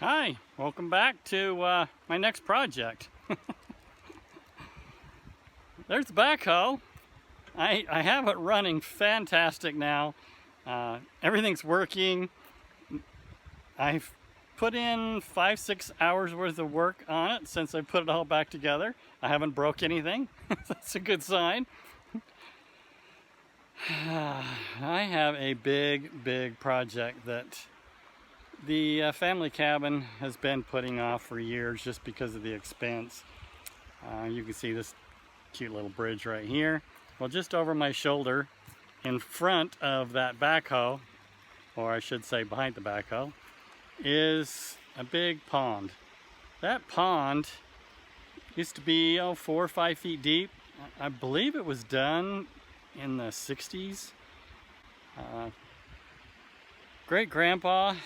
Hi, welcome back to my next project. There's the backhoe. I have it running fantastic now. Everything's working. I've put in 5-6 hours worth of work on it since I put it all back together. I haven't broke anything. That's a good sign. I have a big project that the family cabin has been putting off for years just because of the expense. You can see this cute little bridge right here. Well, just over my shoulder in front of that backhoe, or I should say behind the backhoe, is a big pond. That pond used to be 4 or 5 feet deep. I believe it was done in the 60s. Great grandpa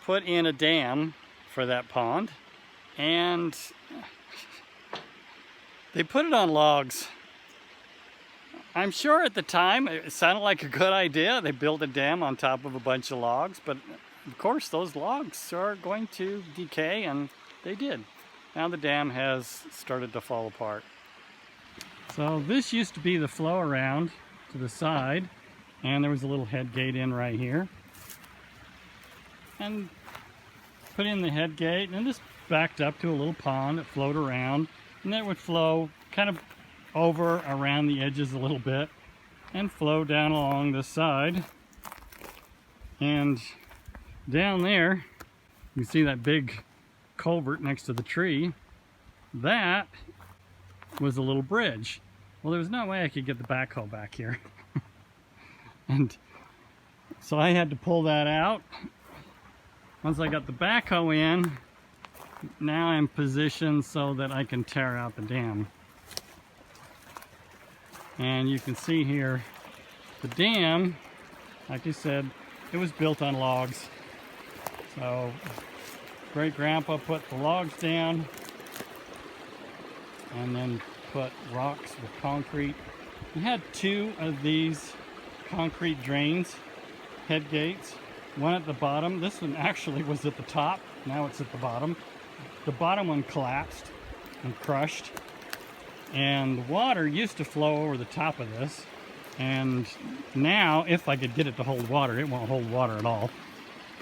put in a dam for that pond, and they put it on logs. I'm sure at the time it sounded like a good idea. They built a dam on top of a bunch of logs, but of course those logs are going to decay, and they did. Now the dam has started to fall apart. So this used to be the flow around to the side, and there was a little head gate in right here. And put in the head gate, and this backed up to a little pond that flowed around, and then it would flow kind of over around the edges a little bit and flow down along this side. And down there you see that big culvert next to the tree. That was a little bridge. Well, there was no way I could get the backhoe back here. And so I had to pull that out. Once I got the backhoe in, now I'm positioned so that I can tear out the dam. And you can see here, the dam, like I said, it was built on logs. So great grandpa put the logs down and then put rocks with concrete. He had 2 of these concrete drains, head gates. One at the bottom. This one actually was at the top. Now it's at the bottom. The bottom one collapsed and crushed. And the water used to flow over the top of this. And now, if I could get it to hold water, it won't hold water at all.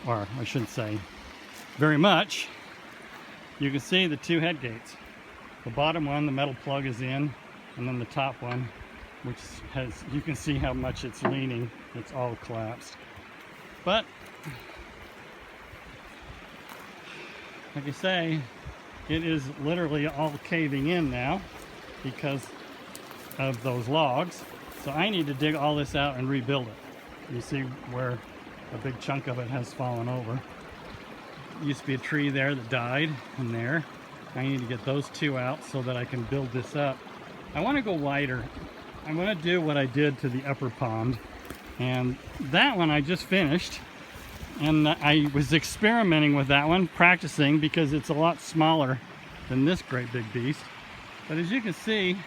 Or I shouldn't say very much. You can see the 2 head gates. The bottom one, the metal plug is in. And then the top one, which has, you can see how much it's leaning. It's all collapsed. But like I say, it is literally all caving in now because of those logs. So I need to dig all this out and rebuild it. You see where a big chunk of it has fallen over. Used to be a tree there that died in there. I need to get those 2 out so that I can build this up. I want to go wider. I'm going to do what I did to the upper pond. And that one I just finished, and I was experimenting with that one, practicing, because it's a lot smaller than this great big beast. But as you can see,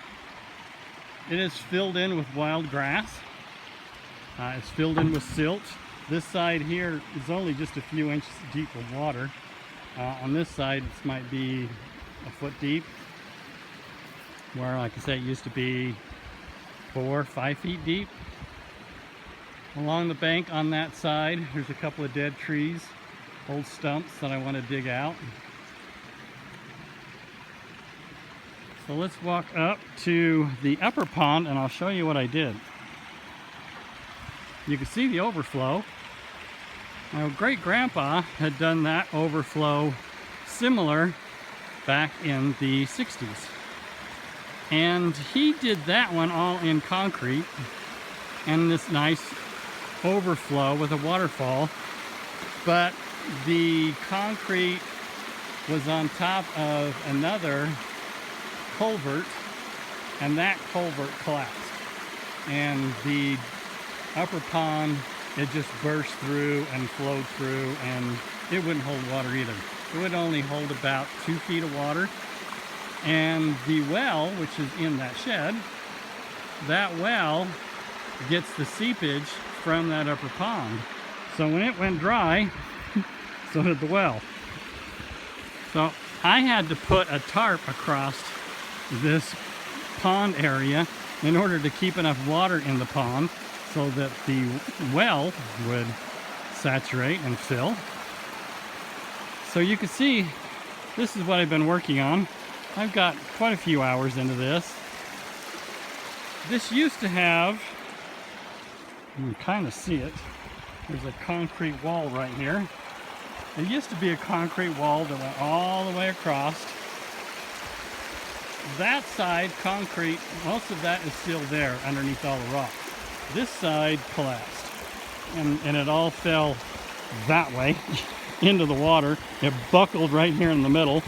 it is filled in with wild grass. It's filled in with silt. This side here is only just a few inches deep of water. On this side, it might be a foot deep, where, like I say, it used to be 4 or 5 feet deep. Along the bank on that side, there's a couple of dead trees, old stumps that I want to dig out. So let's walk up to the upper pond and I'll show you what I did. You can see the overflow. Now, great grandpa had done that overflow similar back in the 60s. And he did that one all in concrete and this nice overflow with a waterfall, but the concrete was on top of another culvert, and that culvert collapsed, and the upper pond, it just burst through and flowed through, and it wouldn't hold water either. It would only hold about 2 feet of water. And the well, which is in that shed, that well gets the seepage from that upper pond. So when it went dry, so did the well. So I had to put a tarp across this pond area in order to keep enough water in the pond so that the well would saturate and fill. So you can see this is what I've been working on. I've got quite a few hours into this. This used to have, you can kind of see it, there's a concrete wall right here. There used to be a concrete wall that went all the way across. That side, concrete, most of that is still there underneath all the rocks. This side collapsed, and it all fell that way into the water. It buckled right here in the middle,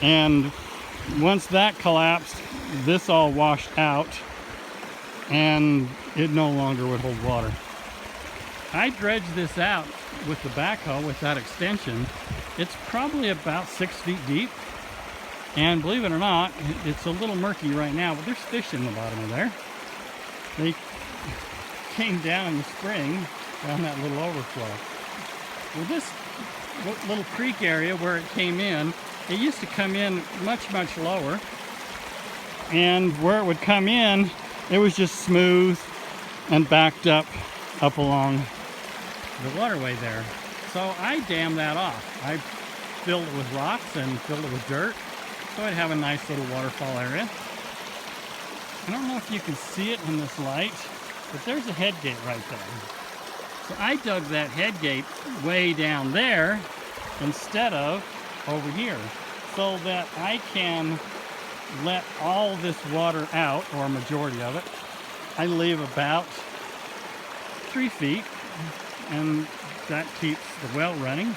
and once that collapsed, this all washed out, and it no longer would hold water. I dredged this out with the backhoe with that extension. It's probably about 6 feet deep, and believe it or not, it's a little murky right now, but there's fish in the bottom of there. They came down in the spring down that little overflow. Well, this little creek area where it came in, it used to come in much lower, and where it would come in, it was just smooth and backed up along the waterway there. So I dammed that off. I filled it with rocks and filled it with dirt, so I'd have a nice little waterfall area. I don't know if you can see it in this light, but there's a head gate right there. So I dug that head gate way down there instead of over here, so that I can let all this water out, or a majority of it. I leave about 3 feet, and that keeps the well running.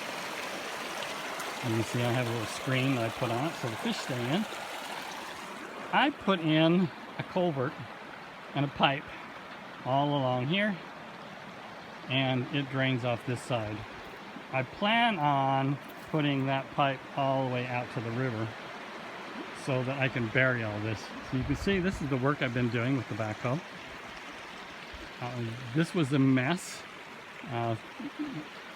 And you see I have a little screen that I put on it so the fish stay in. I put in a culvert and a pipe all along here, and it drains off this side. I plan on putting that pipe all the way out to the river so that I can bury all this. So you can see this is the work I've been doing with the backhoe. This was a mess.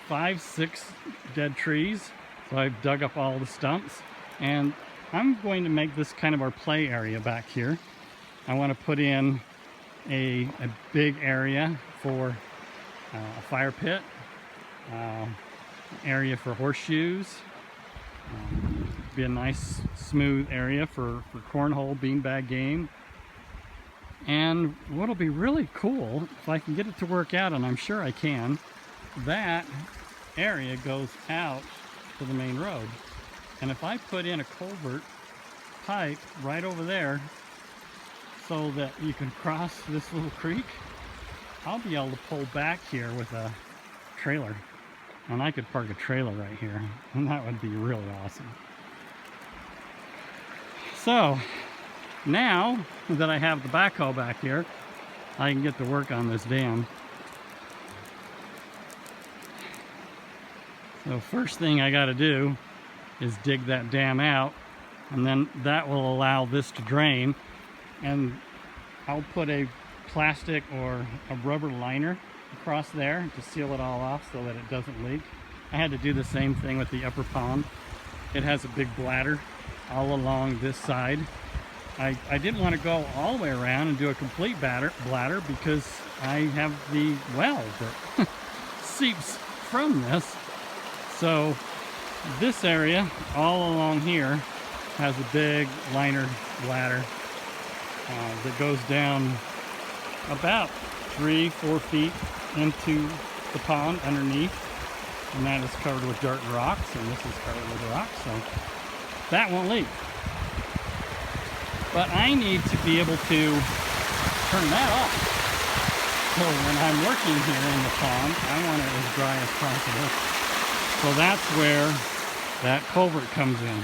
5, 6 dead trees. So I've dug up all the stumps, and I'm going to make this kind of our play area back here. I want to put in a big area for a fire pit, area for horseshoes, be a nice smooth area for cornhole, beanbag game. And what'll be really cool, if I can get it to work out, and I'm sure I can, that area goes out to the main road. And if I put in a culvert pipe right over there so that you can cross this little creek, I'll be able to pull back here with a trailer. And I could park a trailer right here, and that would be really awesome. So now that I have the backhoe back here, I can get to work on this dam. So first thing I got to do is dig that dam out, and then that will allow this to drain, and I'll put a plastic or a rubber liner across there to seal it all off so that it doesn't leak. I had to do the same thing with the upper pond. It has a big bladder all along this side. I didn't want to go all the way around and do a complete bladder because I have the well that seeps from this. So this area all along here has a big liner bladder that goes down about 3-4 feet into the pond underneath, and that is covered with dirt and rocks, and this is covered with rocks, so that won't leak. But I need to be able to turn that off. So when I'm working here in the pond, I want it as dry as possible. So that's where that culvert comes in.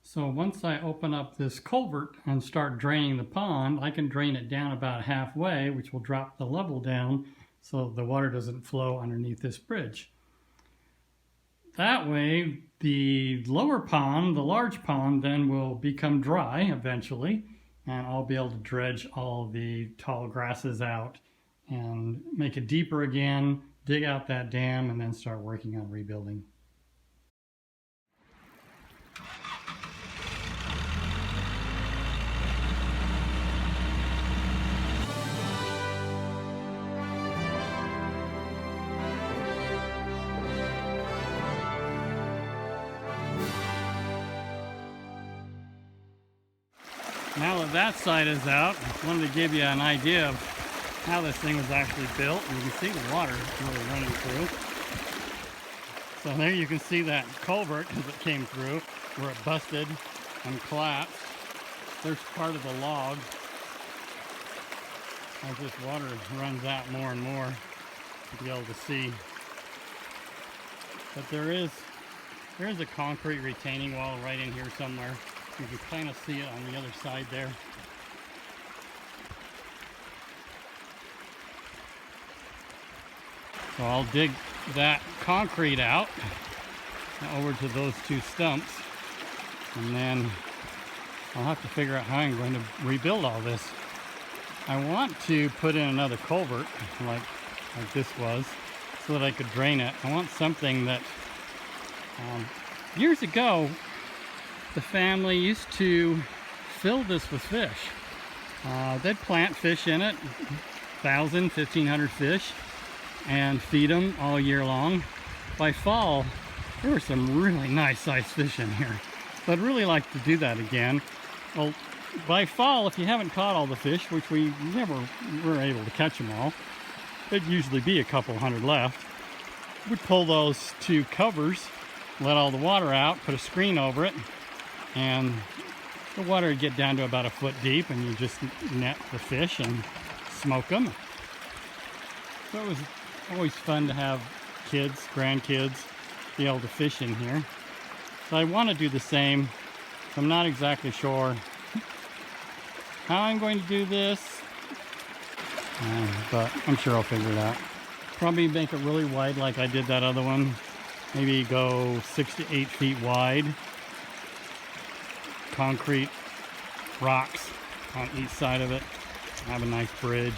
So once I open up this culvert and start draining the pond, I can drain it down about halfway, which will drop the level down so the water doesn't flow underneath this bridge. That way, the lower pond, the large pond, then will become dry eventually, and I'll be able to dredge all the tall grasses out and make it deeper again, dig out that dam, and then start working on rebuilding. Now that that side is out, I wanted to give you an idea of how this thing was actually built. And you can see the water really running through. So there you can see that culvert as it came through, where it busted and collapsed. There's part of the log. As this water runs out more and more, you'll be able to see. But there is a concrete retaining wall right in here somewhere. You can kind of see it on the other side there. So I'll dig that concrete out over to those two stumps, and then I'll have to figure out how I'm going to rebuild all this. I want to put in another culvert like this was, so that I could drain it. I want something that years ago the family used to fill this with fish. They'd plant fish in it, 1,000, 1,500 fish, and feed them all year long. By fall, there were some really nice sized fish in here. So I'd really like to do that again. Well, by fall, if you haven't caught all the fish, which we never were able to catch them all, there'd usually be a couple hundred left. We'd pull those two covers, let all the water out, put a screen over it, and the water would get down to about a foot deep, and you just net the fish and smoke them. So it was always fun to have kids, grandkids, be able to fish in here. So I want to do the same. I'm not exactly sure how I'm going to do this, but I'm sure I'll figure it out. Probably make it really wide like I did that other one. Maybe go 6 to 8 feet wide. Concrete rocks on each side of it. Have a nice bridge.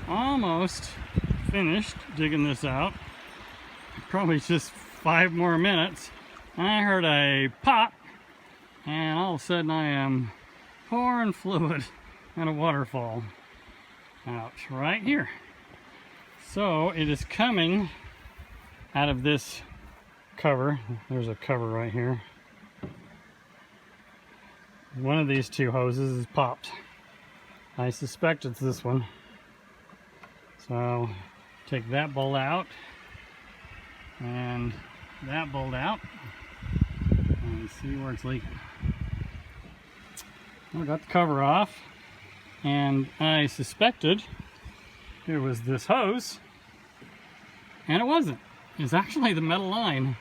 Almost finished digging this out. Probably just 5 more minutes. I heard a pop, and all of a sudden I am pouring fluid and a waterfall out right here. So it is coming out of this cover. There's a cover right here. One of these two hoses is popped. I suspect it's this one. So I'll take that bolt out and that bolt out and see where it's leaking. I got the cover off, and I suspected it was this hose, and it wasn't. It's actually the metal line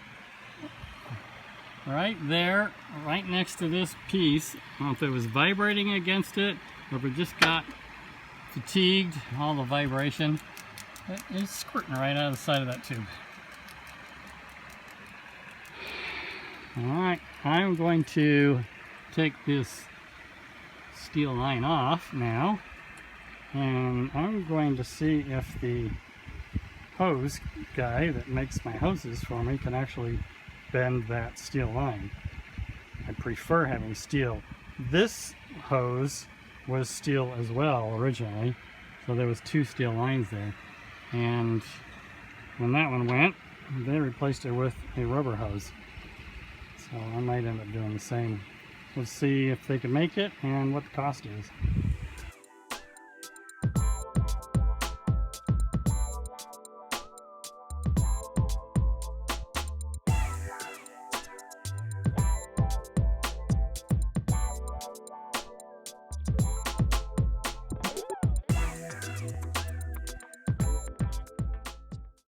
right there, right next to this piece. I don't know if it was vibrating against it or if it just got fatigued, all the vibration. It's squirting right out of the side of that tube. Alright, I'm going to take this steel line off now, and I'm going to see if the hose guy that makes my hoses for me can actually bend that steel line. I prefer having steel. This hose was steel as well originally, so there was 2 steel lines there, and when that one went, they replaced it with a rubber hose. So I might end up doing the same. We'll see if they can make it and what the cost is.